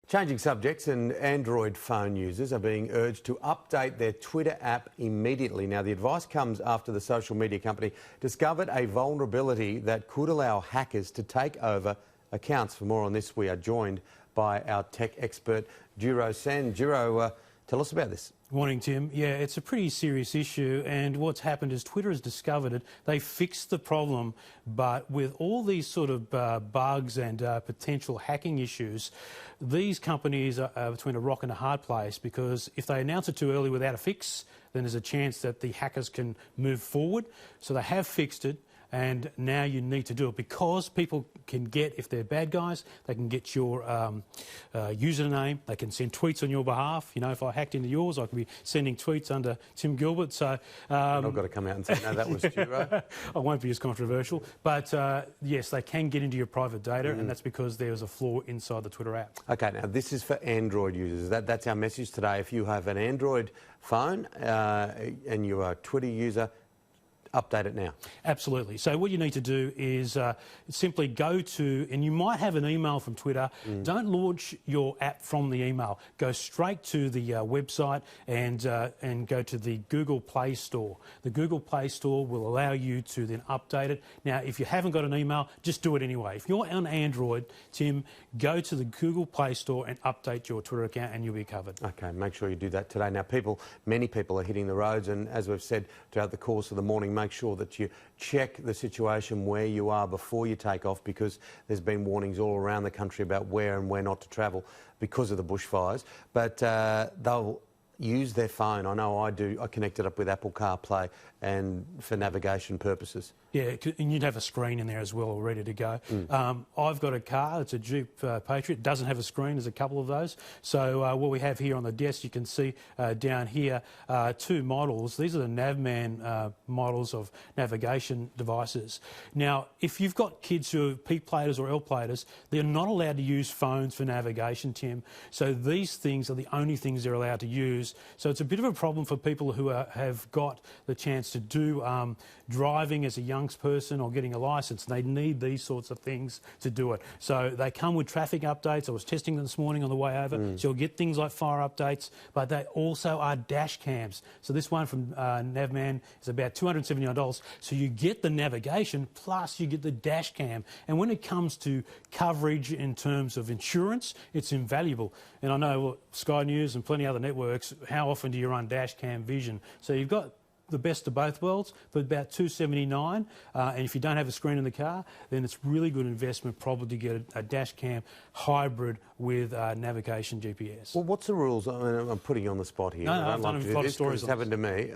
Changing subjects, and Android phone users are being urged to update their Twitter app immediately. Now, the advice comes after the social media company discovered a vulnerability that could allow hackers to take over accounts. For more on this, we are joined by our tech expert, Juro Sen. Juro, tell us about this. Morning, Tim. Yeah, it's a pretty serious issue, and what's happened is Twitter has discovered it. They fixed the problem, but with all these sort of bugs and potential hacking issues, these companies are between a rock and a hard place, because if they announce it too early without a fix, then there's a chance that the hackers can move forward. So they have fixed it, and now you need to do it, because people can get, if they're bad guys, they can get your username, they can send tweets on your behalf. You know, if I hacked into yours, I could be sending tweets under Tim Gilbert. So I've got to come out and say, no, that was Juro. I won't be as controversial, but yes, they can get into your private data, and that's because there's a flaw inside the Twitter app. Okay, now this is for Android users. That's our message today. If you have an Android phone and you're a Twitter user, update it now. Absolutely. So what you need to do is simply go to, and you might have an email from Twitter. Don't launch your app from the email. Go straight to the website and go to the Google Play Store. The Google Play Store will allow you to then update it. Now, if you haven't got an email, just do it anyway. If you're on Android, Tim, go to the Google Play Store and update your Twitter account, and you'll be covered. Okay, make sure you do that today. Now, many people are hitting the roads, and as we've said throughout the course of the morning, make sure that you check the situation where you are before you take off, because there's been warnings all around the country about where and where not to travel because of the bushfires. But they'll use their phone. I know I do. I connect it up with Apple CarPlay and for navigation purposes. Yeah, and you'd have a screen in there as well, ready to go. I've got a car, it's a Jeep Patriot, doesn't have a screen, there's a couple of those. So what we have here on the desk, you can see down here, two models. These are the Navman models of navigation devices. Now, if you've got kids who are P platers or L platers, they're not allowed to use phones for navigation, Tim. So these things are the only things they're allowed to use. So it's a bit of a problem for people who have got the chance to do driving as a young person or getting a licence. They need these sorts of things to do it. So they come with traffic updates. I was testing them this morning on the way over. So you'll get things like fire updates, but they also are dash cams. So this one from Navman is about $279. So you get the navigation plus you get the dash cam. And when it comes to coverage in terms of insurance, it's invaluable. And I know Sky News and plenty of other networks, how often do you run dash cam vision? So you've got the best of both worlds for about $279, and if you don't have a screen in the car, then it's really good investment probably to get a dash cam hybrid with navigation GPS. Well, what's the rules? I mean, I'm putting you on the spot here. No, I've done a lot of stories. It's happened to me.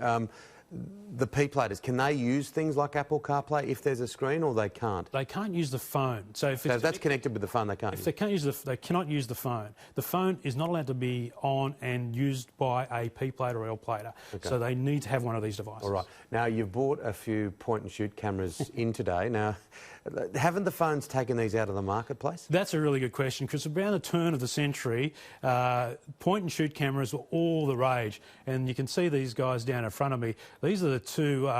The P platers, can they use things like Apple CarPlay if there's a screen, or they can't? They can't use the phone. So if that's connected with the phone, they can't. If they can't use they cannot use the phone. The phone is not allowed to be on and used by a P plater or L plater. Okay. So they need to have one of these devices. All right. Now, you've bought a few point-and-shoot cameras in today. Now, haven't the phones taken these out of the marketplace? That's a really good question, because around the turn of the century, point-and-shoot cameras were all the rage. And you can see these guys down in front of me. These are the two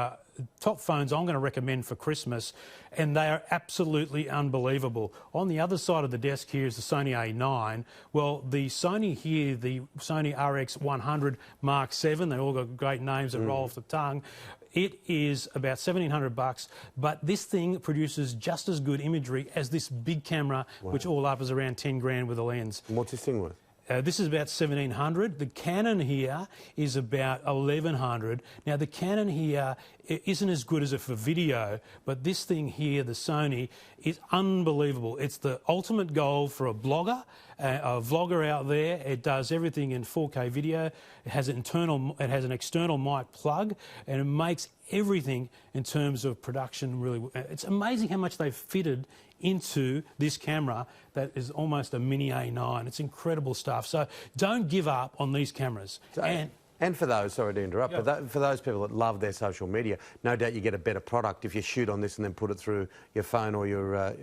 top phones I'm going to recommend for Christmas, and they are absolutely unbelievable. On the other side of the desk here is the Sony A9. Well, the Sony here, the Sony RX100 Mark 7, they all got great names that roll off the tongue. It is about $1,700, but this thing produces just as good imagery as this big camera, which all up is around 10 grand with a lens. And what's this thing worth? This is about $1,700. The Canon here is about $1,100. Now, the Canon here isn't as good as it for video, but this thing here, the Sony, is unbelievable. It's the ultimate goal for a blogger, a vlogger out there. It does everything in 4K video. It has an external mic plug, and it makes everything in terms of production really. It's amazing how much they've fitted into this camera that is almost a mini A9. It's incredible stuff. So don't give up on these cameras. And for those, sorry to interrupt, but for those people that love their social media, no doubt you get a better product if you shoot on this and then put it through your phone or your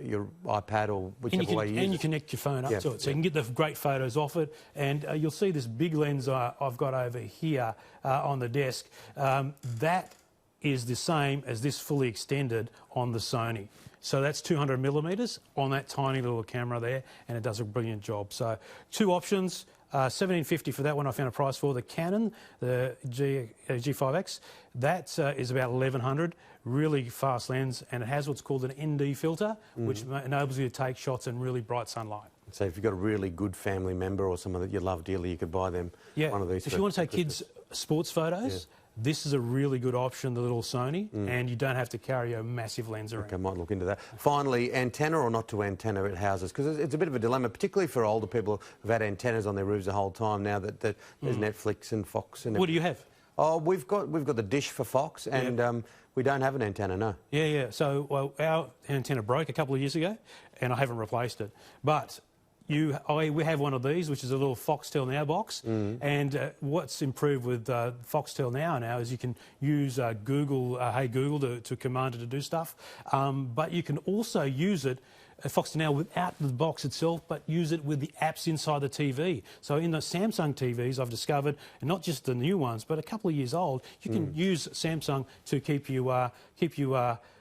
iPad or whichever way you use it. And you connect your phone up to it, so you can get the great photos off it. And you'll see this big lens I've got over here on the desk. That is the same as this fully extended on the Sony. So that's 200 millimetres on that tiny little camera there, and it does a brilliant job. So 2 options. $1,750 for that one I found a price for. The Canon, the G5X, that is about $1,100. Really fast lens, and it has what's called an ND filter, which enables you to take shots in really bright sunlight. So if you've got a really good family member or someone that you love dearly, you could buy them one of these. If you want to take kids' sports photos, this is a really good option, the little Sony, and you don't have to carry a massive lens around. Okay, I might look into that. Finally, antenna or not to antenna at houses? Because it's a bit of a dilemma, particularly for older people who've had antennas on their roofs the whole time now that there's Netflix and Fox and... What do you have? Oh, we've got the dish for Fox, and we don't have an antenna, no. Yeah. So our antenna broke a couple of years ago, and I haven't replaced it. But we have one of these, which is a little Foxtel Now box, and what's improved with Foxtel Now is you can use Google, Hey Google, to command it to do stuff, but you can also use it, Foxtel Now, without the box itself, but use it with the apps inside the TV. So in the Samsung TVs, I've discovered, and not just the new ones, but a couple of years old, you can use Samsung to keep you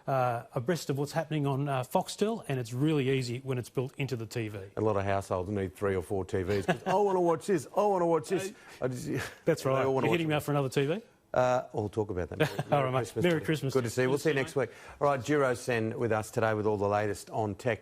abreast of what's happening on Foxtel, and it's really easy when it's built into the TV. A lot of households need 3 or 4 TVs. I want to watch this. I want to watch this. That's right. You're hitting me up for another TV? We'll talk about that. All right, mate. Merry Christmas. Good to see you. We'll see you next week. All right, Giro Sen with us today with all the latest on tech.